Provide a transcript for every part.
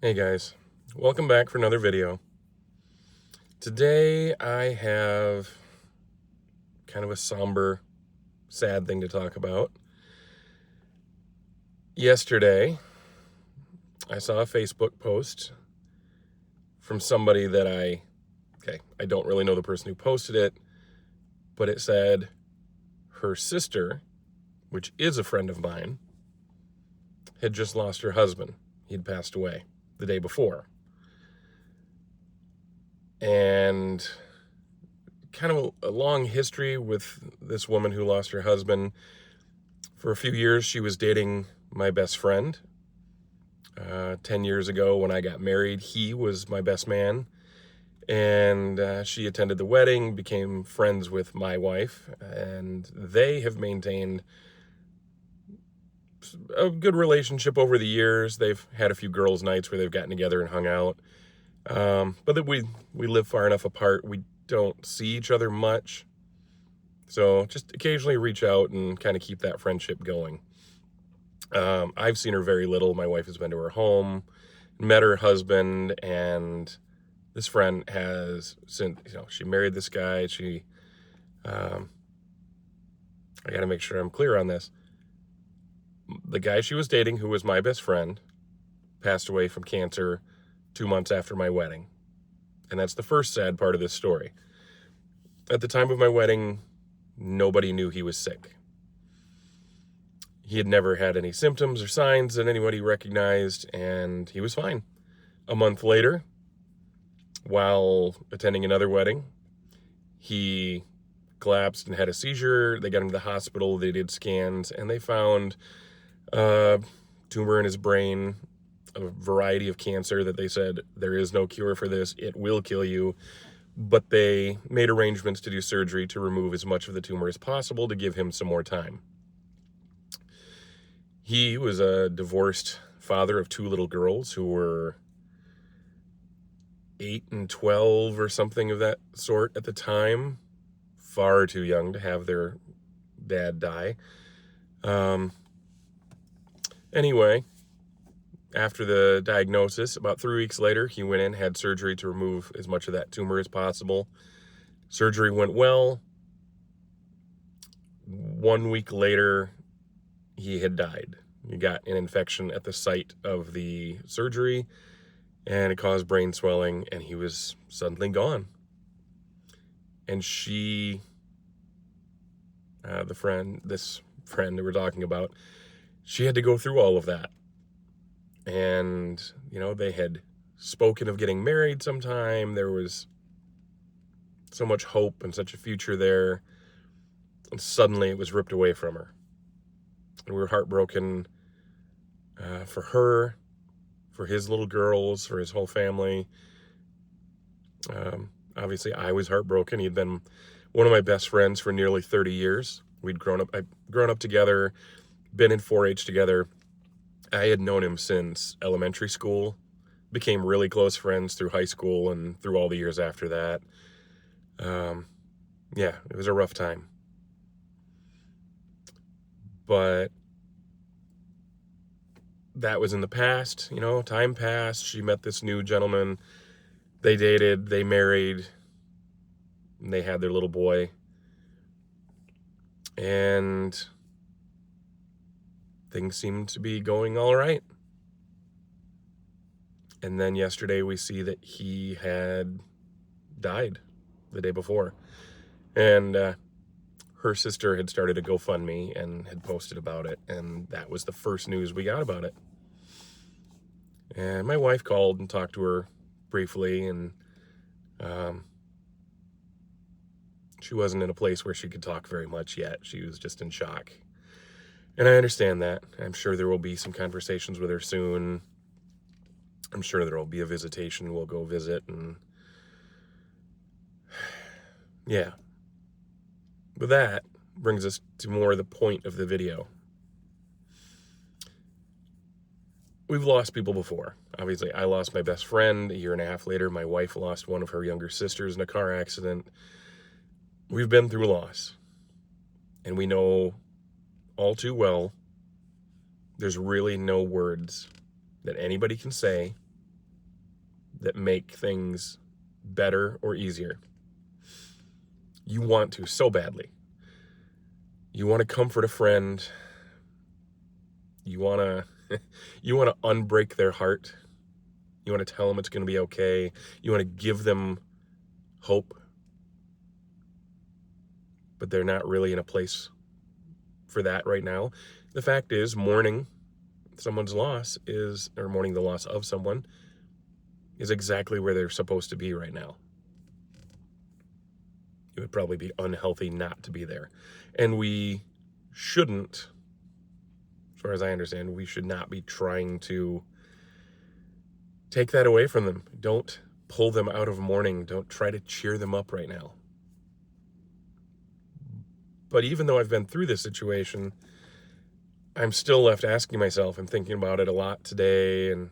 Hey guys, welcome back for another video. Today I have kind of a somber, sad thing to talk about. Yesterday, I saw a Facebook post from somebody that I don't really know the person who posted it, but it said her sister, which is a friend of mine, had just lost her husband. He'd passed away the day before. And kind of a long history with this woman who lost her husband. For a few years, she was dating my best friend. 10 years ago, when I got married, he was my best man. And she attended the wedding, became friends with my wife, and they have maintained a good relationship over the years. They've had a few girls' nights where they've gotten together and hung out. But that we live far enough apart, we don't see each other much. So just occasionally reach out and kind of keep that friendship going. I've seen her very little. My wife has been to her home, met her husband, and this friend has, since, she married this guy. I got to make sure I'm clear on this. The guy she was dating, who was my best friend, passed away from cancer 2 months after my wedding. And that's the first sad part of this story. At the time of my wedding, nobody knew he was sick. He had never had any symptoms or signs that anybody recognized, and he was fine. A month later, while attending another wedding, he collapsed and had a seizure. They got him to the hospital. They did scans, and they found a tumor in his brain, a variety of cancer that they said, there is no cure for this. It will kill you. But they made arrangements to do surgery to remove as much of the tumor as possible to give him some more time. He was a divorced father of 2 little girls who were 8 and 12 or something of that sort at the time. Far too young to have their dad die. Anyway, after the diagnosis, about 3 weeks later, he went in, had surgery to remove as much of that tumor as possible. Surgery went well. 1 week later, he had died. He got an infection at the site of the surgery, and it caused brain swelling, and he was suddenly gone. And she, this friend that we're talking about, she had to go through all of that. And, they had spoken of getting married sometime. There was so much hope and such a future there. And suddenly it was ripped away from her. And we were heartbroken for her, for his little girls, for his whole family. Obviously, I was heartbroken. He had been one of my best friends for nearly 30 years. I'd grown up together, been in 4-H together. I had known him since elementary school, became really close friends through high school and through all the years after that. Yeah, it was a rough time. But that was in the past, time passed. She met this new gentleman. They dated, they married, and they had their little boy. And things seemed to be going all right. And then yesterday we see that he had died the day before. And her sister had started a GoFundMe and had posted about it. And that was the first news we got about it. And my wife called and talked to her briefly, and she wasn't in a place where she could talk very much yet. She was just in shock. And I understand that. I'm sure there will be some conversations with her soon. I'm sure there will be a visitation. We'll go visit, and yeah. But that brings us to more the point of the video. We've lost people before. Obviously, I lost my best friend a year and a half later. My wife lost one of her younger sisters in a car accident. We've been through loss. And we know all too well there's really no words that anybody can say that make things better or easier. You want to so badly. You want to comfort a friend. You want to unbreak their heart. You want to tell them it's going to be okay. You want to give them hope. But they're not really in a place for that right now. The fact is, mourning someone's loss or mourning the loss of someone is exactly where they're supposed to be right now. It would probably be unhealthy not to be there. And we shouldn't, as far as I understand, we should not be trying to take that away from them. Don't pull them out of mourning. Don't try to cheer them up right now. But even though I've been through this situation, I'm still left asking myself and thinking about it a lot today. And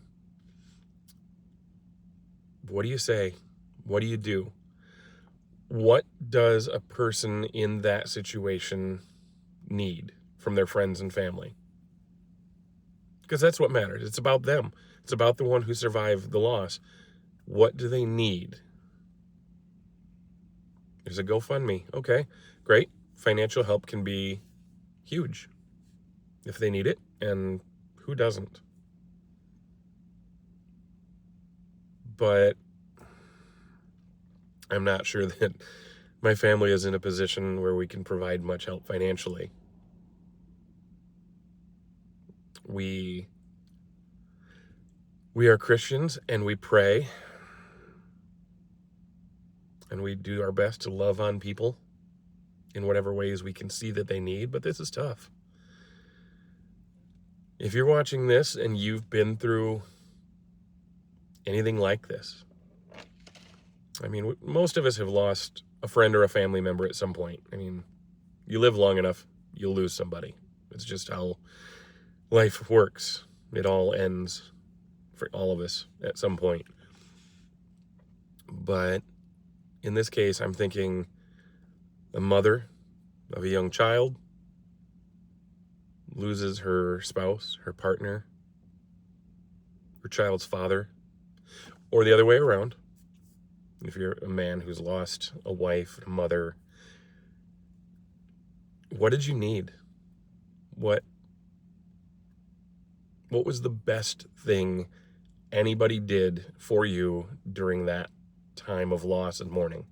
what do you say? What do you do? What does a person in that situation need from their friends and family? Because that's what matters. It's about them. It's about the one who survived the loss. What do they need? There's a GoFundMe. Okay, great. Financial help can be huge if they need it, and who doesn't? But I'm not sure that my family is in a position where we can provide much help financially. We are Christians, and we pray, and we do our best to love on people in whatever ways we can see that they need, but this is tough. If you're watching this and you've been through anything like this, I mean, most of us have lost a friend or a family member at some point. I mean, you live long enough, you'll lose somebody. It's just how life works. It all ends for all of us at some point. But in this case, I'm thinking a mother of a young child loses her spouse, her partner, her child's father, or the other way around. If you're a man who's lost a wife, a mother, what did you need? What was the best thing anybody did for you during that time of loss and mourning?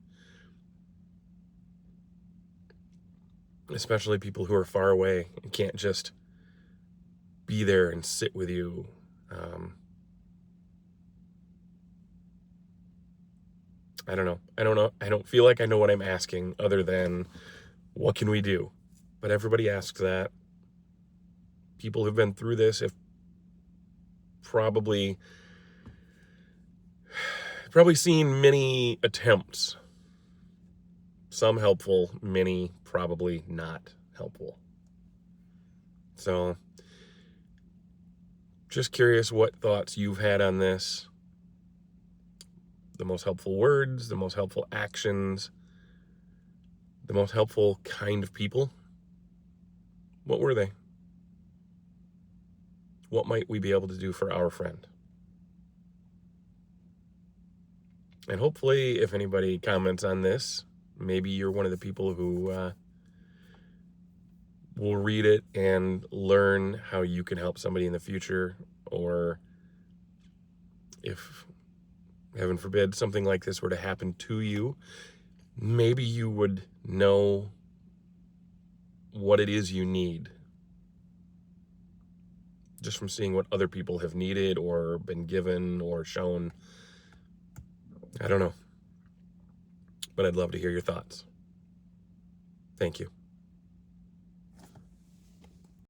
Especially people who are far away and can't just be there and sit with you. I don't know. I don't feel like I know what I'm asking other than what can we do? But everybody asks that. People who've been through this have probably seen many attempts. Some helpful, many probably not helpful. So, just curious what thoughts you've had on this. The most helpful words, the most helpful actions, the most helpful kind of people. What were they? What might we be able to do for our friend? And hopefully, if anybody comments on this, maybe you're one of the people who will read it and learn how you can help somebody in the future, or if, heaven forbid, something like this were to happen to you, maybe you would know what it is you need just from seeing what other people have needed or been given or shown. I don't know, but I'd love to hear your thoughts. Thank you.